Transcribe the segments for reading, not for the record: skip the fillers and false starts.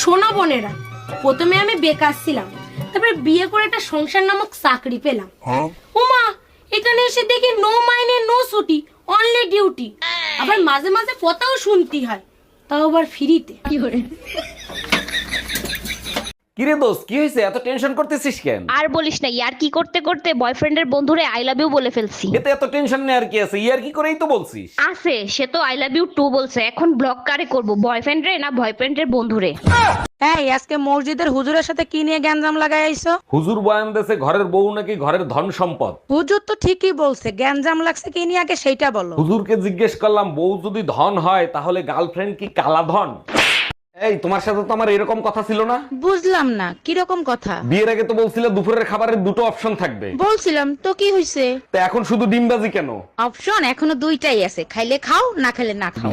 সোনা বোনেরা, প্রথমে আমি বেকার ছিলাম, তারপরে বিয়ে করে একটা সংসার নামক চাকরি পেলাম। ওমা, এখানে এসে দেখি নো মাইনে নো ছুটি, অনলি ডিউটি। আবার মাঝে মাঝে কথাও শুনতে হয়, তাও আবার ফ্রিতে। কিরে দোস্ত, কি হয়েছে? এত টেনশন করতেছিস কেন? আর বলিস না, ইয়ার কি করতে করতে বয়ফ্রেন্ডের বন্ধুরে আই লাভ ইউ বলে ফেলছি। এতে এত টেনশন নেই আর কি আছে, ইয়ার কি করেই তো বলছিস। আছে, সে তো আই লাভ ইউ টু বলছে। এখন ব্লক কারে করব, বয়ফ্রেন্ডরে না বয়ফ্রেন্ডের বন্ধুরে? এই আজকে মসজিদের হুজুরের সাথে কি নিয়ে গ্যাঞ্জাম লাগাই আইছো? হুজুর বয়ান দেশে ঘরের বউ নাকি ঘরের ধন সম্পদ। হুজুর তো ঠিকই বলছে, গ্যাঞ্জাম লাগছে কি নিয়ে আগে সেইটা বলো। হুজুরকে জিজ্ঞেস করলাম, বউ যদি ধন হয় তাহলে গার্লফ্রেন্ড কি কালা ধন? এই, তোমার সাথে তো আমার এরকম কথা ছিল না? বুঝলাম না কিরকম কথা। বিয়ের আগে তো বলছিলে দুপুরের খাবারের দুটো অপশন থাকবে। বলছিলাম তো, কি হইছে? তো এখন শুধু ডিমবাজি কেন? অপশন এখনো দুইটাই আছে, খাইলে খাও না খাইলে না খাও।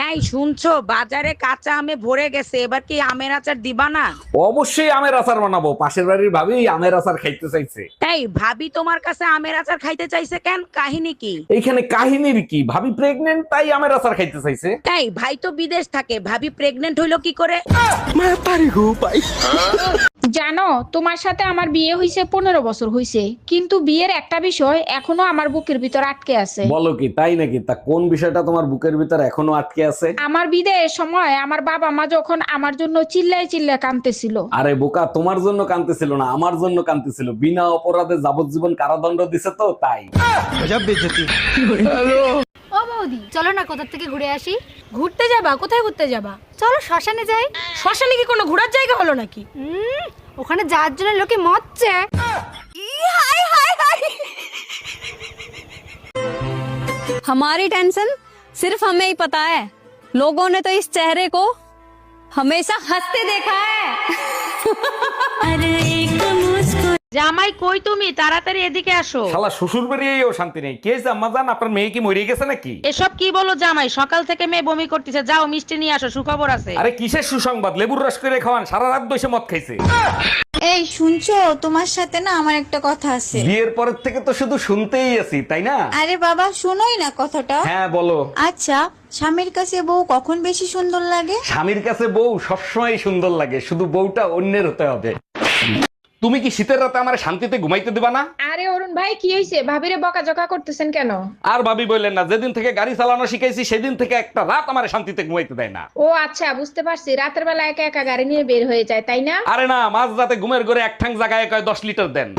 এই শুনছো, বাজারে কাঁচা আমে ভরে গেছে, এবার কি আমের আচার দিবা না? অবশ্যই আমের আচার বানাবো, পাশের বাড়ির ভাবি আমের আচার খাইতে চাইছে। এই ভাবি তোমার কাছে আমের আচার খাইতে চাইছে কেন? কাহিনী কি? এইখানে কাহিনীর কি? ভাবি প্রেগনেন্ট, তাই আমের আচার খাইতে চাইছে। এই ভাই তো বিদেশ থাকে, ভাবি প্রেগনেন্ট হইলো কি করে? জানো, তোমার সাথে আমার বিয়ে হইছে 15 বছর হইছে, কিন্তু বিয়ের একটা বিষয় এখনো আমার বুকের ভিতর আটকে আছে। বলো কি, তাই নাকি? তা কোন বিষয়টা তোমার বুকের ভিতর এখনো আটকে আছে? আমার বিদায়ের সময় আমার বাবা মা যখন আমার জন্য চিল্লায় চিল্লায় কাঁদতেছিল। আরে বোকা, তোমার জন্য কাঁদতেছিল না, আমার জন্য কাঁদতেছিল। বিনা অপরাধে যাবজ্জীবন কারাদণ্ড দিছে তো তাই। ও বৌদি, চলো না কোথা থেকে ঘুরে আসি। ঘুরতে যাবা? কোথায় ঘুরতে যাবা? চলো শ্মশানে যাই। শ্মশানে কি কোনো ঘোরার জায়গা হলো নাকি? ওখানে যাওয়ার জন্য লোকে মরছে। हमारी टेंशन सिर्फ हमें ही पता है, लोगों ने तो इस चेहरे को हमेशा हंसते देखा है। अरे एक मुस्कुरा। জামাই কই তুমি? তাড়াতাড়ি এদিকে আসো। শালা শ্বশুর বাড়িয়েও শান্তি নেই। কে আম্মা জান, আপনার মেয়ে কি মরে গেছে নাকি? এসব কি বলো জামাই? সকাল থেকে মেয়ে বমি করতেছে, যাও মিষ্টি নিয়ে আসো, সুখবর আছে। আরে কিসের সুসংবাদ? লেবুর রস করে খাওয়ান, সারা রাত বসে মদ খাইছে। এই শুনছো, তোমার সাথে না আমার একটা কথা আছে। বিয়ের পরের থেকে তো শুধু শুনতেই আছি, তাই না? আরে বাবা, শোনোই না কথাটা। হ্যাঁ বলো। আচ্ছা, স্বামীর কাছে বউ কখন বেশি সুন্দর লাগে? স্বামীর কাছে বউ সবসময় সুন্দর লাগে, শুধু বউটা অন্যের হতে হবে। তুমি কি শীতের রাতে আমার শান্তিতে ঘুমাইতে দিবা না? আরে অরুণ ভাই, কি হইছে? ভাবিরে বকাঝকা করতেছেন কেন? আর ভাবি বললেন না, যেদিন থেকে গাড়ি চালানো শিখাইছি সেদিন থেকে একটা রাত আমার শান্তিতে ঘুমাইতে দেয় না। ও আচ্ছা, বুঝতে পারছি। রাতের বেলা একা একা গাড়ি নিয়ে বের হয়ে যায়, তাই না? আরে না, মাঝ রাতে ঘুমের ঘরে এক ঠাং জায়গায় কয় 10 লিটার দেন।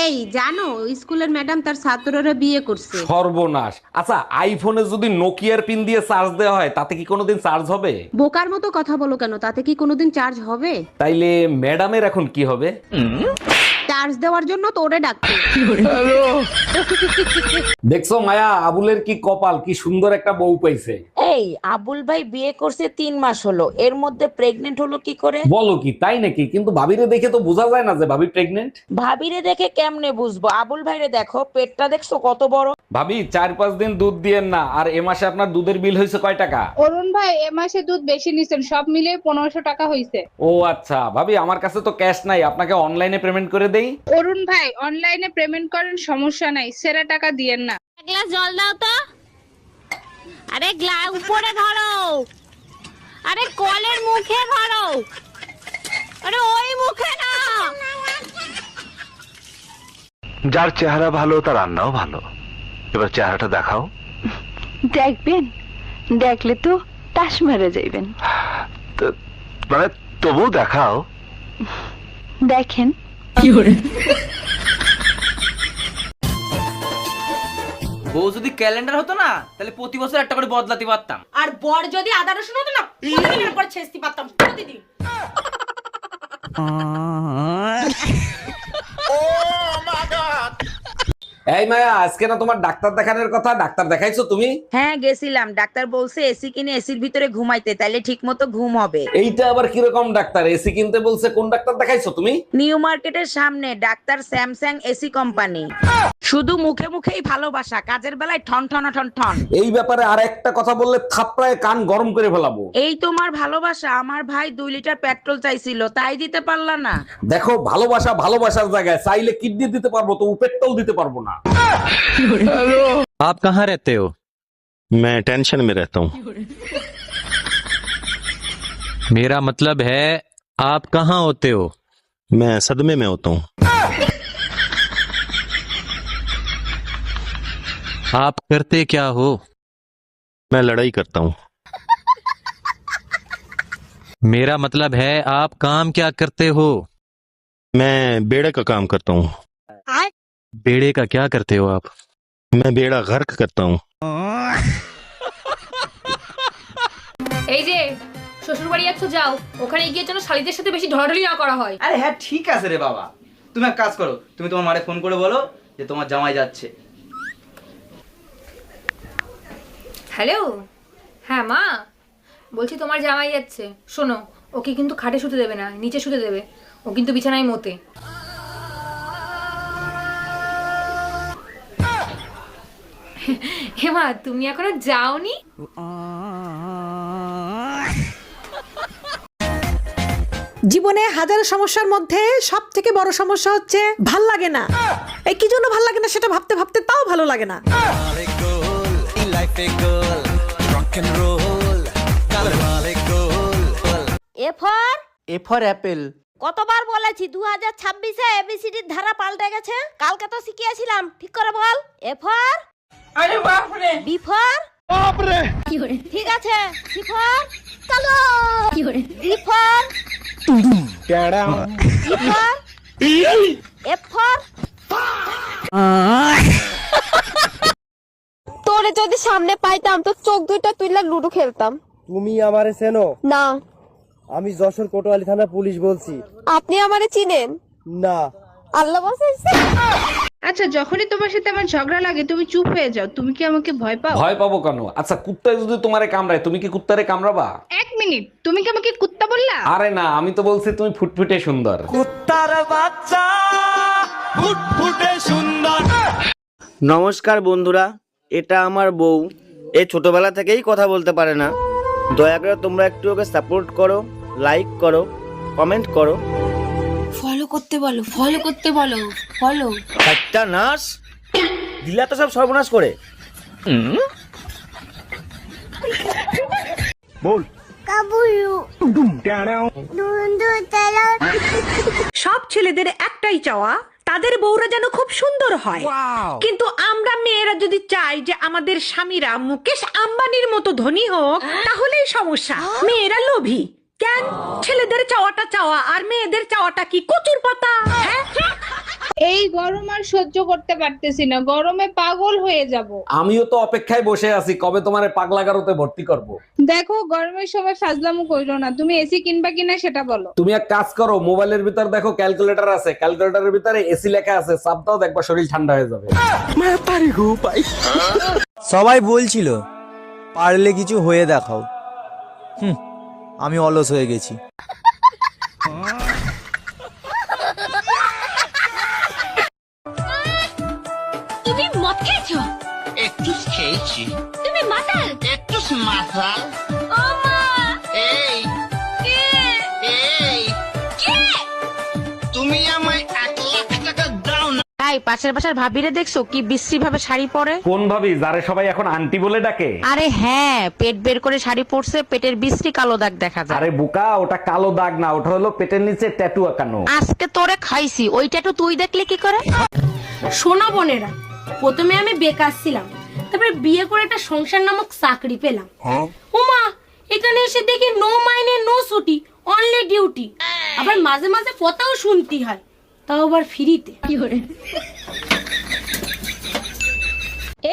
এই জানো, স্কুলের ম্যাডাম তার ছাত্ররা বিয়ে করছে। সর্বনাশ। আচ্ছা, আইফোনে যদি নোকিয়ার পিন দিয়ে চার্জ দেওয়া হয় তাতে কি কোনোদিন চার্জ হবে? বোকার মতো কথা বলো কেন? তাতে কি কোনোদিন চার্জ হবে? তাইলে ম্যাডামের এখন কি হবে? চার্জ দেওয়ার জন্য তো ওরে ডাকতে। দেখছো মায়া, আবুলের কি কপাল, কি সুন্দর একটা বউ পাইছে। এই আবুল ভাই বিয়ে করছে 3 মাস হলো, এর মধ্যে প্রেগনেন্ট হলো কি করে? বলো কি, তাই নাকি? কিন্তু ভাবিরে দেখে তো বোঝা যায় না যে ভাবি প্রেগনেন্ট। ভাবিরে দেখে কেমনে বুঝবো? আবুল ভাইরে দেখো, পেটটা দেখছো কত বড়। ভাবি 4-5 দিন দুধ দিয়েন না। আর এ মাসে আপনার দুধের বিল হয়েছে কয় টাকা? অরুণ ভাই, এ মাসে দুধ বেশি নিছেন, সব মিলিয়ে 1500 টাকা হইছে। ও আচ্ছা। ভাবি আমার কাছে তো ক্যাশ নাই, আপনাকে অনলাইনে পেমেন্ট করে দেই। অরুণ ভাই, অনলাইনে পেমেন্ট করেন, সমস্যা নাই, সেরা টাকা দিয়েন না। এক গ্লাস জল দাও তো। আরে উপরে ধরো, আরে কলের মুখে ধরো, আরে ওই মুখে না। যার চেহারা ভালো তার রান্নাও ভালো। এবার চেহারাটা দেখাও। দেখবেন, দেখলে তো তাস মেরে যাইবেন। মানে তবু দেখাও। দেখেন। বউ যদি ক্যালেন্ডার হতো না, তাহলে প্রতি বছর একটা করে বদলাতে পারতাম। আর বর যদি আদা রসুন হতো না, প্রতিদিনের পর ছেঁচতে পারতাম প্রতিদিন। এই মায়া, আজকে না তোমার ডাক্তার দেখানোর কথা, ডাক্তার দেখাইছো তুমি? হ্যাঁ গেছিলাম, ডাক্তার বলছে এসি কিনে এসির ভিতরে ঘুমাইতে, তাইলে ঠিক মতো ঘুম হবে। এইটা আবার কিরকম ডাক্তার? এসি কিনতে বলছে? কোন ডাক্তার দেখাইছো তুমি? নিউ মার্কেটের সামনে ডাক্তার স্যামসাং এসি কোম্পানি। শুধু মুখে মুখেই ভালোবাসা, কাজের বেলায় ঠন ঠন ঠন ঠন। এই ব্যাপারে আর একটা কথা বললে থাপড়ায় কান গরম করে ফেলাবো। এই তোমার ভালোবাসা। আমার ভাই 2 লিটার পেট্রোল চাইছিল, তাই দিতে পারলা না। দেখো, ভালোবাসা ভালোবাসার জায়গায়, চাইলে কিডনি দিতে পারবো, তো পেট্রোল দিতে পারবো না। आप कहाँ रहते हो? मैं टेंशन में रहता हूँ। मेरा मतलब है आप कहाँ होते हो? मैं सदमे में होता हूँ। आप करते क्या हो? मैं लड़ाई करता हूँ। मेरा मतलब है आप काम क्या करते हो? मैं बेड़े का काम करता हूँ। बेड़े का क्या करते हो आप? मैं बेड़ा गर्क करता हूँ। এই যে শ্বশুর বাড়ি যাচ্ছ যাও, ওখানে গিয়ে যেন শালিদের সাথে বেশি ঢলাঢলি না করা হয়। আরে হ্যাঁ ঠিক আছে রে বাবা, তুমি এক কাজ করো, তুমি তোমার মারে ফোন করে বলো যে তোমার জামাই যাচ্ছে। হ্যালো, হ্যাঁ মা বলছি তোমার জামাই যাচ্ছে, শোনো ওকে কিন্তু খাটে শুতে দেবে না, নিচে শুতে দেবে, ও কিন্তু বিছানায় মোতে। হে মা তুমি এখনো যাওনি? জীবনে হাজারো সমস্যার মধ্যে সব থেকে বড় সমস্যা হচ্ছে ভাল লাগে না। এই কি জন্য ভাল লাগে না সেটা ভাবতে ভাবতে তাও ভালো লাগে না। A for Apple. কতবার বলেছি 2026-এ এবিসিডির ধারা পাল্টে গেছে, কালকে তো শিখিয়েছিলাম, ঠিক করে বল। এ ফর, আরে বাপ রে, বি ফর, বাপ রে, ঠিক আছে, সি ফর, চলো, D for, E for, F for. তোরে যদি সামনে পাইতাম তো চোখ দুইটা তুইলা লুডো খেলতাম। তুমি আমারে চেনো? না। আমি যশোর কোতোয়ালি থানা পুলিশ বলছি। আপনি আমারে চিনেন? না। আল্লাহ বাঁচাইছে। আচ্ছা যখনই তোমার সাথে আমার ঝগড়া লাগে তুমি চুপ হয়ে যাও, তুমি কি আমাকে ভয় পাও? ভয় পাবো কেন? আচ্ছা কুত্তায় যদি তোমারে কামড়ায় তুমি কি কুত্তারে কামড়াবা? এক মিনিট, তুমি কি আমাকে কুত্তা বললা? আরে না, আমি তো বলছি তুমি ফুটফুটে সুন্দর। কুত্তার বাচ্চা ফুটফুটে সুন্দর। নমস্কার বন্ধুরা, এটা আমার বউ। এই ছোটবেলা থেকেই কথা বলতে পারে না। দয়া করে তোমরা একটু ওকে সাপোর্ট করো, লাইক করো, কমেন্ট করো। ফলো করতে বলো, ফলো করতে বলো, ফলো। একটা নাশ দিলা তো সব সর্বনাশ করে। বল সব ছেলেদের একটাই চাওয়া তাদের বউরা যেন খুব সুন্দর হয়, কিন্তু আমরা মেয়েরা যদি চাই যে আমাদের স্বামীরা মুকেশ আম্বানির মতো ধনী হোক তাহলেই সমস্যা। মেয়েরা লোভী কেন? ছেলেদের চাওয়াটা চাওয়া আর মেয়েদের চাওয়াটা কি কচুর পাতা? এই গরম আর সহ্য করতে পারতেছি না, গরমে পাগল হয়ে যাব। আমিও তো অপেক্ষায় বসে আছি কবে তোমারে পাগলা গারোতে ভর্তি করব। দেখো গরমের সময় ফাজলামো কইরো না, তুমি এসি কিনবা কিনা সেটা বলো। তুমি এক কাজ করো, মোবাইলের ভিতর দেখো ক্যালকুলেটর আছে, ক্যালকুলেটরের ভিতরে এসি লেখা আছে, চাপ দাও দেখবা শরীর ঠান্ডা হয়ে যাবে। সবাই বলছিল পারলে কিছু হয়ে দেখাও, আমি অলস হয়ে গেছি। তুমি মদ খেয়েছো? একটু খেয়েছি, তুমি মাতাল? একটু মাথাল। ও মা, এই কে? এই কে? তুমি আমায় 1 লাখ টাকা দাও না। তাই পাশের বাসার ভাবিরে দেখছো কি বিশ্রী ভাবে শাড়ি পরে? কোন ভাবি যারে সবাই এখন আন্টি বলে ডাকে? আরে হ্যাঁ, পেট বের করে শাড়ি পরছে, পেটের বিশ্রী কালো দাগ দেখা যায়। আরে বুকা, ওটা কালো দাগ না, ওটা হলো পেটের নিচে ট্যাটু আঁকানো। আজকে তোরে খাইছি, ওইটা তো তুই দেখলে কি করে? শোনো বোনেরা, প্রথমে আমি বেকার ছিলাম, তারপরে বিয়ে করে একটা সংসার নামক চাকরি পেলাম। ওমা, এখানে এসে দেখি নো মাইনে নো ছুটি, অনলি ডিউটি। আবার মাঝে মাঝে কথাও শুনতে হয়, তাও আবার ফ্রিতে।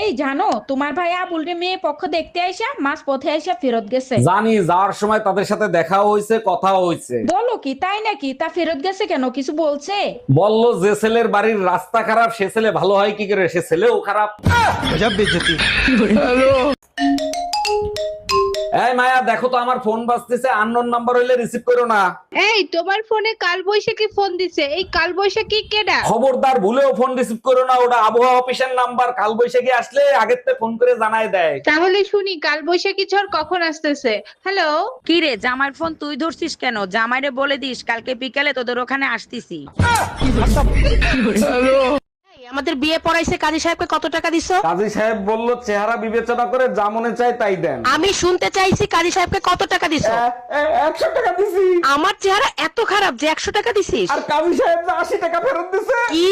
এই জানো তোমার ভাই আবুলরে মেয়ে পক্ষ দেখতে আইসা মাস পথে আইসা ফেরত গেছে। জানি, যাওয়ার সময় তাদের সাথে দেখাও হয়েছে, কথাও হয়েছে। বলো কি, তাই নাকি? তা ফেরত গেছে কেন, কিছু বলছে? বললো যে ছেলের বাড়ির রাস্তা খারাপ সে ছেলে ভালো হয় কি করে, সে ছেলেও খারাপ। এই মায়া, দেখো তো আমার ফোন বাজতেছে, আননোন নাম্বার হইলে রিসিভ করো না। এই তোমার ফোনে কাল বৈশাখী ফোন দিছে, এই কাল বৈশাখী কেডা? খবরদার ভুলেও ফোন রিসিভ করো না, ওটা আবহাওয়া অফিসের নাম্বার। কাল বৈশাখী আসলে আগের থেকে ফোন করে জানায় দেয়। তাহলে শুনি কাল বৈশাখী ঝড় কখন আসতেছে। হ্যালো, কি রে, জামাইয়ের ফোন তুই ধরছিস কেন? জামাইরে বলে দিস কালকে বিকেলে তোদের ওখানে আসতেছি। আমাদের বিয়ে পড়াইছে কাজী সাহেবকে কত টাকা দিছো? কাজী সাহেব বলল চেহারা বিবেচনা করে যা মনে চায় তাই দেন। আমি শুনতে চাইছি কাজী সাহেবকে কত টাকা দিছো? 100 টাকা দিছি। আমার চেহারা এত খারাপ যে 100 টাকা দিছিস? আর কাজী সাহেব 80 টাকা ফেরত দিছে। কি?